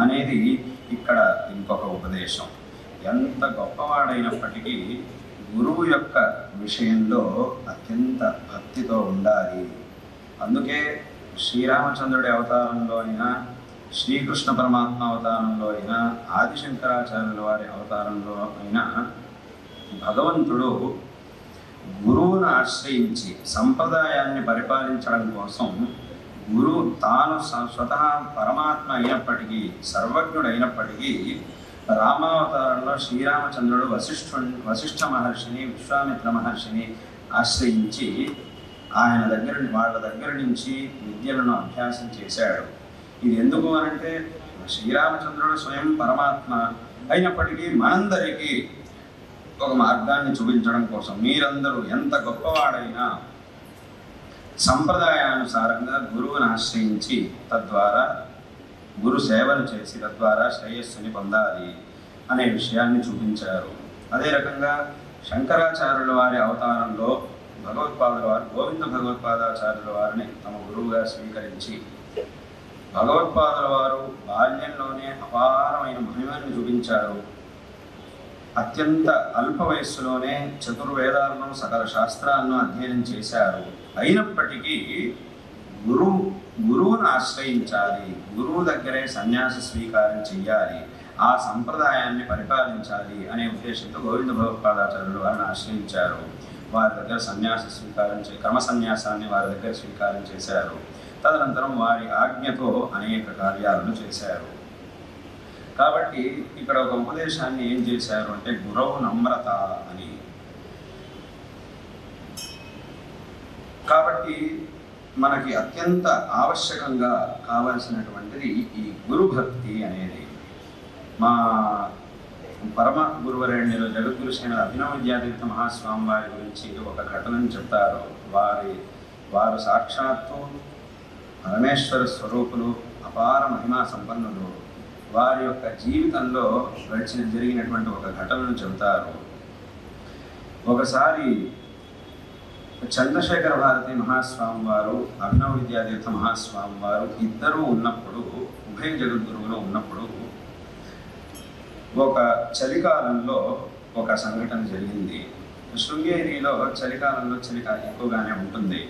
అనేది ఇక్కడ ఇంకొక ఉపదేశం. ఎంత గొప్పవాడైనప్పటికీ గురువు యొక్క విషయంలో అత్యంత భక్తితో ఉండాలి. అందుకే శ్రీరామచంద్రుడి అవతారంలో అయినా, శ్రీకృష్ణ పరమాత్మ అవతారంలో అయినా, ఆదిశంకరాచార్యుల వారి అవతారంలో అయినా భగవంతుడు గురువును ఆశ్రయించి సంప్రదాయాన్ని పరిపాలించడం కోసం గురువు తాను స్వతహా పరమాత్మ అయినప్పటికీ, సర్వజ్ఞుడైనప్పటికీ రామావతారంలో శ్రీరామచంద్రుడు వశిష్ఠ మహర్షిని, విశ్వామిత్ర మహర్షిని ఆశ్రయించి వాళ్ళ దగ్గర నుంచి విద్యలను అభ్యాసం చేశాడు. ఇది ఎందుకు అనంటే శ్రీరామచంద్రుడు స్వయం పరమాత్మ అయినప్పటికీ మనందరికీ ఒక మార్గాన్ని చూపించడం కోసం మీరందరూ ఎంత గొప్పవాడైనా సంప్రదాయానుసారంగా గురువుని ఆశ్రయించి తద్వారా గురు సేవలు చేసి తద్వారా శ్రేయస్సుని పొందాలి అనే విషయాన్ని చూపించారు. అదే రకంగా శంకరాచార్యుల వారి అవతారంలో భగవత్పాదుల వారు గోవింద భగవత్పాదాచార్యుల వారిని తమ గురువుగా స్వీకరించి భగవత్పాదుల వారు బాల్యంలోనే అపారమైన మహిమను చూపించారు. అత్యంత అల్ప వయస్సులోనే చతుర్వేదాలను, సకల శాస్త్రాలను అధ్యయనం చేశారు. అయినప్పటికీ గురువును ఆశ్రయించాలి, గురువు దగ్గరే సన్యాస స్వీకారం చెయ్యాలి, ఆ సంప్రదాయాన్ని పరిపాలించాలి అనే ఉద్దేశంతో గోవింద భగవత్పాదాచార్యులు వారిని ఆశ్రయించారు. వారి దగ్గర క్రమ సన్యాసాన్ని వారి దగ్గర స్వీకారం చేశారు. తదనంతరం వారి ఆజ్ఞతో అనేక కార్యాలను చేశారు. కాబట్టి ఇక్కడ ఒక ఉపదేశాన్ని ఏం చేశారు అంటే గురవు నమ్రత అని. కాబట్టి మనకి అత్యంత ఆవశ్యకంగా కావాల్సినటువంటిది ఈ గురుభక్తి అనేది. మా పరమ గురువరేణ్యులు జగద్గురు శ్రీ అభినవ విద్యాతీర్థ మహాస్వామి వారి గురించి ఒక ఘటనను చెప్తారు. వారు సాక్షాత్తు పరమేశ్వర స్వరూపులు, అపార మహిమా సంపన్నులు. వారి యొక్క జీవితంలో జరిగినటువంటి ఒక ఘటనను చెబుతారు. ఒకసారి చంద్రశేఖర భారతి మహాస్వామి వారు, అభినవ విద్యాతీర్థ మహాస్వామి వారు ఇద్దరూ ఉన్నప్పుడు, ఉభయ జగద్గురువులు ఉన్నప్పుడు ఒక చలికాలంలో ఒక సంఘటన జరిగింది. శృంగేరిలో చలికాలంలో చలి ఎక్కువగానే ఉంటుంది.